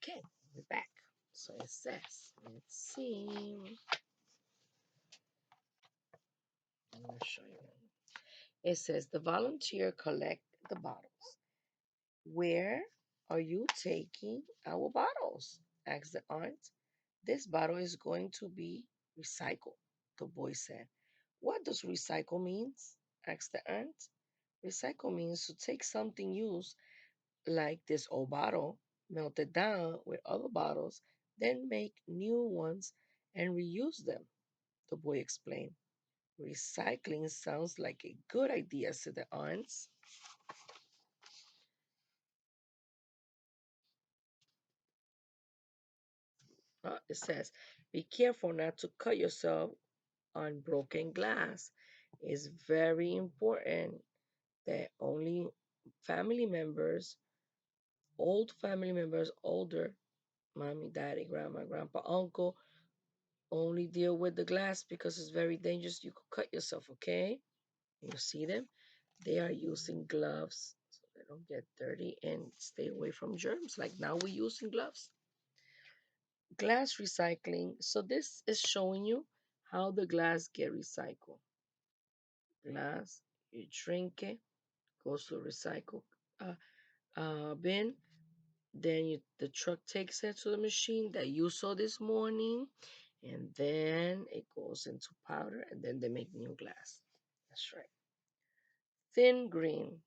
Okay, we're back. So it says, let's see. I'm going to show you. It says the volunteer collect the bottles. Where are you taking our bottles? Asked the aunt. This bottle is going to be recycled, the boy said. What does recycle means? Asked the aunt. Recycle means to take something used like this old bottle, melt it down with other bottles, then make new ones and reuse them, the boy explained. Recycling sounds like a good idea, said the aunts. It says, be careful not to cut yourself on broken glass. It's very important that only family members, old family members, older, mommy, daddy, grandma, grandpa, uncle, only deal with the glass because it's very dangerous. You could cut yourself, okay? You see them? They are using gloves so they don't get dirty and stay away from germs. Like now we're using gloves. Glass recycling. So this is showing you how the glass get recycled. Glass, you drink it, goes to recycle uh, bin. Then the truck takes it to the machine that you saw this morning, and then it goes into powder, and then they make new glass. That's right. Thin green,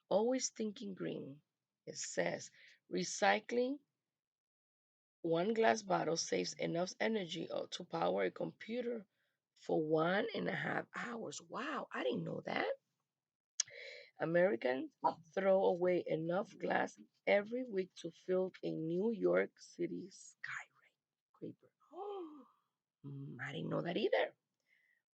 always thinking green. It says recycling one glass bottle saves enough energy to power a computer for 1.5 hours. Wow, I didn't know that. Americans throw away enough glass every week to fill a New York City skyscraper. I didn't know that either.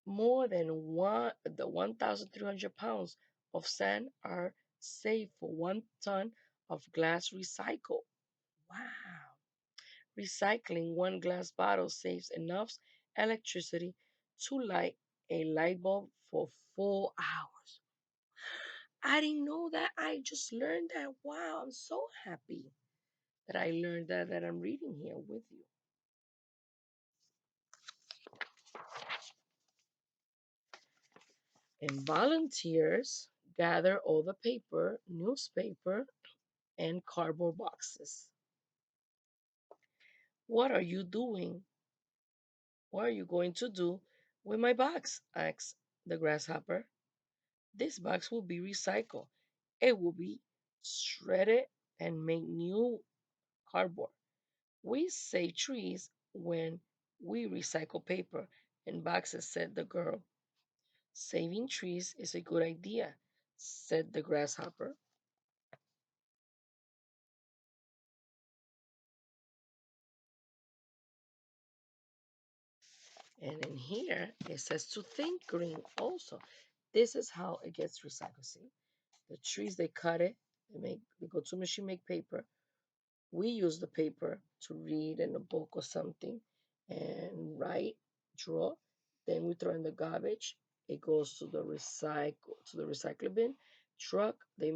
More than 1,300 pounds of sand are saved for 1 ton of glass recycled. Wow. Recycling one glass bottle saves enough electricity to light a light bulb for 4 hours. I didn't know that. I just learned that. Wow, I'm so happy that I learned that I'm reading here with you. And volunteers gather all the paper, newspaper, and cardboard boxes. What are you doing? What are you going to do with my box? Asked the grasshopper. This box will be recycled. It will be shredded and make new cardboard. We save trees when we recycle paper and boxes, said the girl. Saving trees is a good idea, said the grasshopper. And in here, it says to think green also. This is how it gets recycled. See, the trees, they cut it, they go to machine, make paper. We use the paper to read in a book or something and write, draw. Then we throw in the garbage. It goes to the recycle bin truck. They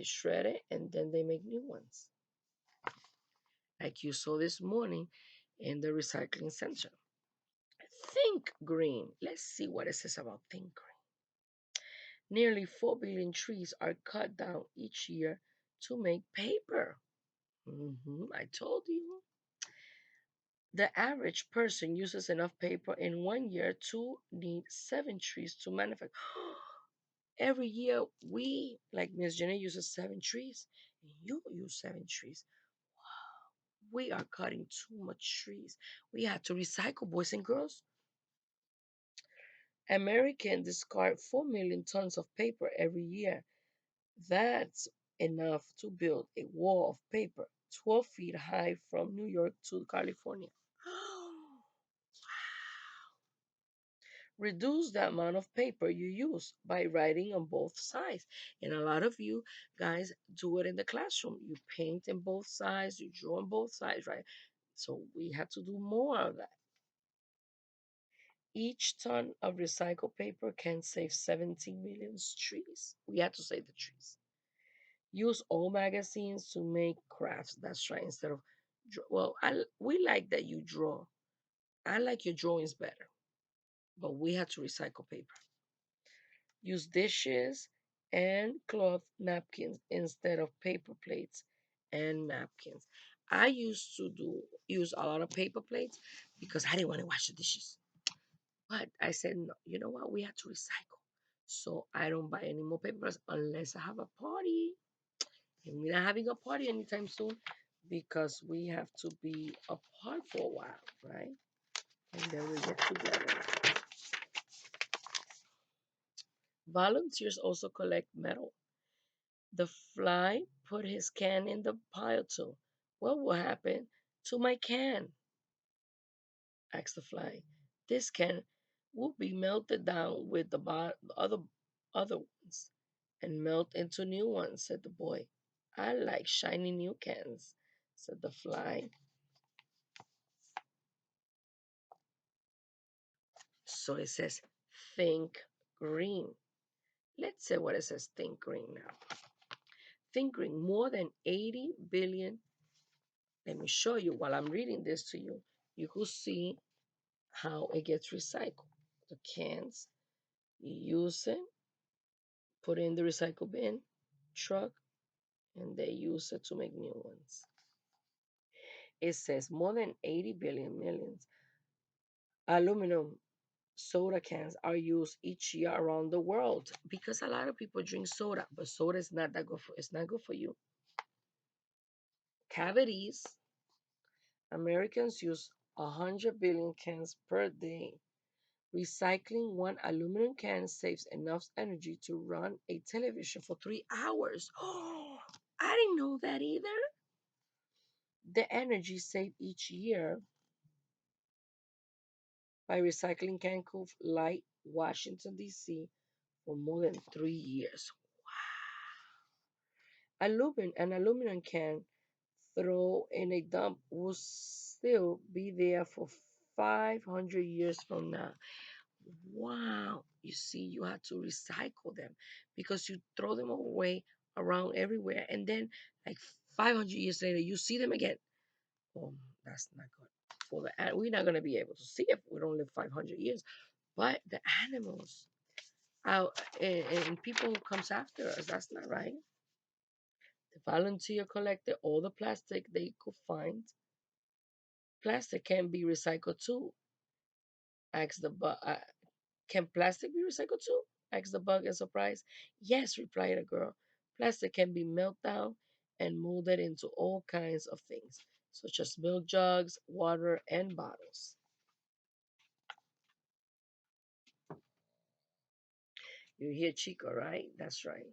shred it and then they make new ones, like you saw this morning in the recycling center. Think green. Let's see what it says about think green. Nearly 4 billion trees are cut down each year to make paper. I told you. The average person uses enough paper in 1 year to need 7 trees to manufacture. Every year, we, like Miss Jenny, uses 7 trees, and you use 7 trees. We are cutting too much trees. We have to recycle, boys and girls. Americans discard 4 million tons of paper every year. That's enough to build a wall of paper 12 feet high from New York to California. Reduce the amount of paper you use by writing on both sides. And a lot of you guys do it in the classroom. You paint in both sides, you draw on both sides, right? So we have to do more of that. Each ton of recycled paper can save 17 million trees. We have to save the trees. Use old magazines to make crafts. That's right. Instead of Well, we like that you draw. I like your drawings better, but we had to recycle paper. Use dishes and cloth napkins instead of paper plates and napkins. I used to do use a lot of paper plates because I didn't want to wash the dishes. But I said, no, you know what? We have to recycle. So I don't buy any more paper plates unless I have a party. And we're not having a party anytime soon because we have to be apart for a while, right? And then we get together. Volunteers also collect metal. The fly put his can in the pile too. What will happen to my can? Asked the fly. This can will be melted down with the other ones and melt into new ones, said the boy. I like shiny new cans, said the fly. So it says think green. Let's say what it says think green now. Think green, more than 80 billion. Let me show you while I'm reading this to you. You could see how it gets recycled. The cans, you use it, put it in the recycle bin, truck, and they use it to make new ones. It says more than 80 billion millions aluminum soda cans are used each year around the world because a lot of people drink soda, but soda is not that good for it's not good for you. Cavities. Americans use 100 billion cans per day. Recycling one aluminum can saves enough energy to run a television for 3 hours. Oh, I didn't know that either. The energy saved each year by recycling can could light Washington, D.C. for more than 3 years. An aluminum can throw in a dump will still be there for 500 years from now. Wow. You see, you have to recycle them because you throw them away around everywhere. And then, like 500 years later, you see them again. Oh, that's not good. For we're not going to be able to see if we don't live 500 years. But the animals out and people who comes after us, that's not right. The volunteer collected all the plastic they could find. Plastic can be recycled too. Asked the can plastic be recycled too? Asked the bug in surprise. Yes, replied the girl. Plastic can be melted down and molded into all kinds of things, such as milk jugs, water, and bottles. You hear Chico, right? That's right.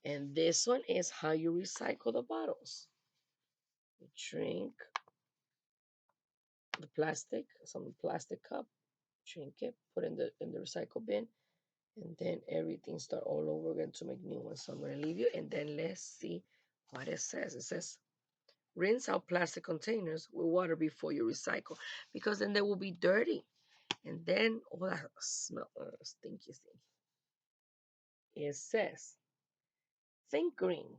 And this one is how you recycle the bottles. You drink the plastic, some plastic cup, drink it, put in the recycle bin, and then everything start all over again to make new ones. So I'm gonna leave you, and then let's see what it says. It says rinse out plastic containers with water before you recycle, because then they will be dirty, and then all that smell, stinky, stinky. It says think green.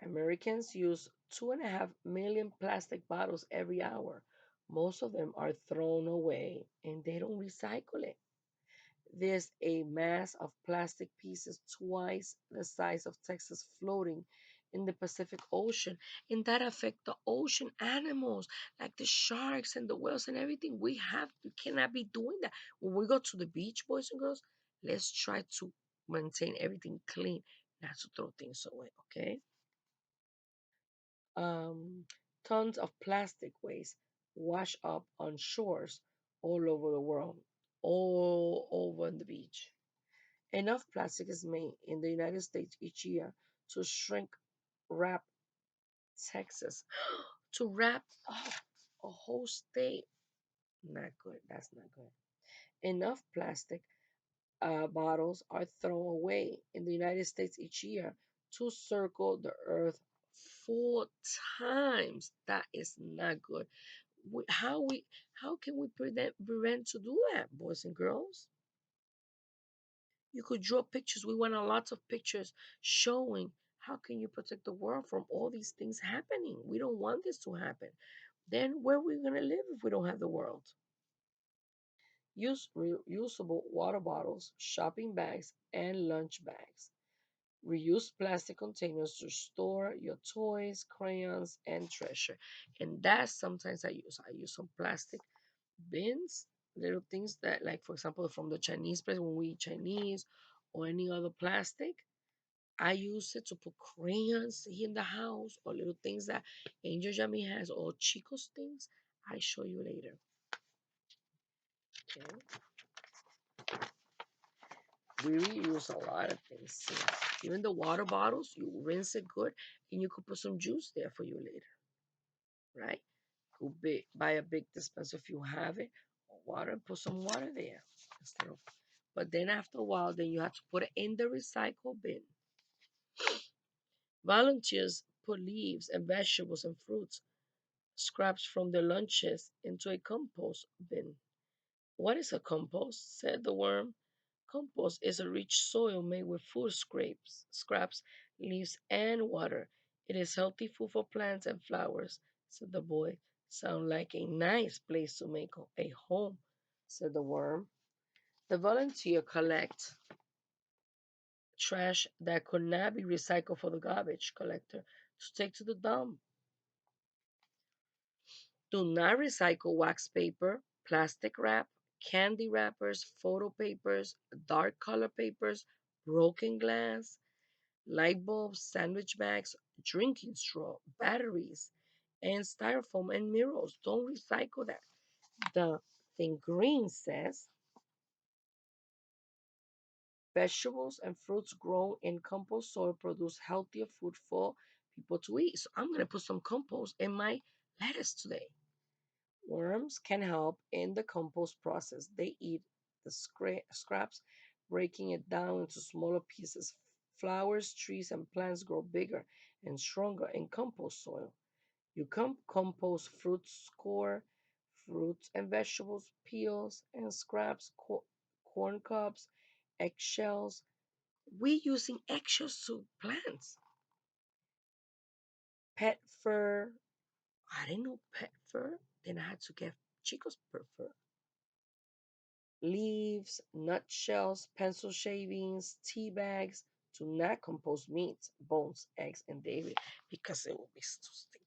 Americans use 2.5 million plastic bottles every hour. Most of them are thrown away, and they don't recycle it. There's a mass of plastic pieces twice the size of Texas floating in the Pacific Ocean, and that affect the ocean animals like the sharks and the whales and everything. We cannot be doing that. When we go to the beach, boys and girls, let's try to maintain everything clean, not to throw things away, okay? Um, Tons of plastic waste wash up on shores all over the world, all over the beach. Enough plastic is made in the United States each year to shrink wrap Texas, to wrap a whole state. Not good. That's not good. Enough plastic bottles are thrown away in the United States each year to circle the earth 4 times. That is not good. We, how we how can we prevent to do that, boys and girls? You could draw pictures. We want a lot of pictures showing how can you protect the world from all these things happening? We don't want this to happen. Then where are we going to live if we don't have the world? Use reusable water bottles, shopping bags, and lunch bags. Reuse plastic containers to store your toys, crayons, and treasure. And that's sometimes I use. I use some plastic bins, little things that, like, for example, from the Chinese place when we eat Chinese or any other plastic. I use it to put crayons in the house or little things that Angel Yummy has or Chico's things. I show you later. Okay. We reuse a lot of things. Too. Even the water bottles, you rinse it good and you could put some juice there for you later, right? Go buy a big dispenser if you have it, or water, and put some water there instead of. But then after a while, then you have to put it in the recycle bin. Volunteers put leaves and vegetables and fruits scraps from their lunches into a compost bin. What is a compost? Said the worm. Compost is a rich soil made with food scraps, leaves, and water. It is healthy food for plants and flowers, said the boy. Sound like a nice place to make a home, said the worm. The volunteer collect trash that could not be recycled for the garbage collector to take to the dump. Do not recycle wax paper, plastic wrap, candy wrappers, photo papers, dark color papers, broken glass, light bulbs, sandwich bags, drinking straw, batteries, and styrofoam and mirrors. Don't recycle that. The thing green says vegetables and fruits grown in compost soil produce healthier food for people to eat. So I'm going to put some compost in my lettuce today. Worms can help in the compost process. They eat the scraps, breaking it down into smaller pieces. Flowers, trees, and plants grow bigger and stronger in compost soil. You can compost fruits and vegetables, peels and scraps, corn cobs, eggshells. We using eggshells to plants. Pet fur. I didn't know pet fur. Then I had to get Chico's pet fur. Leaves, nutshells, pencil shavings, tea bags. Do not compost meat, bones, eggs, and dairy because it will be too stinky.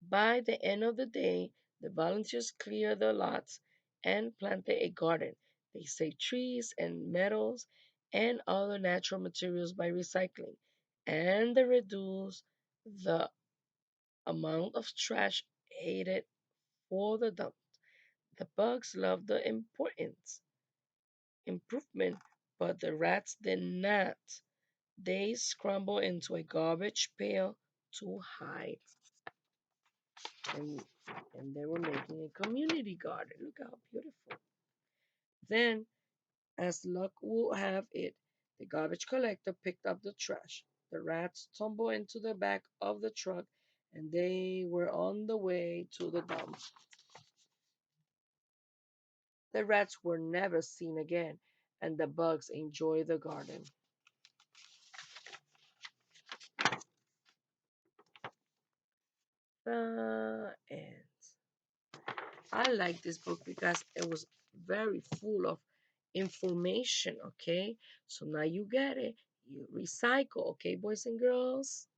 By the end of the day, the volunteers clear the lots and planted a garden. They save trees and metals and other natural materials by recycling, and they reduce the amount of trash added for the dump. The bugs love the improvement, but the rats did not. They scrambled into a garbage pail to hide. And, and they were making a community garden. Look how beautiful. Then, as luck would have it, the garbage collector picked up the trash. The rats tumbled into the back of the truck and they were on the way to the dump. The rats were never seen again, and the bugs enjoyed the garden. And I like this book because it was very full of information, okay? So now you get it. You recycle, okay, boys and girls?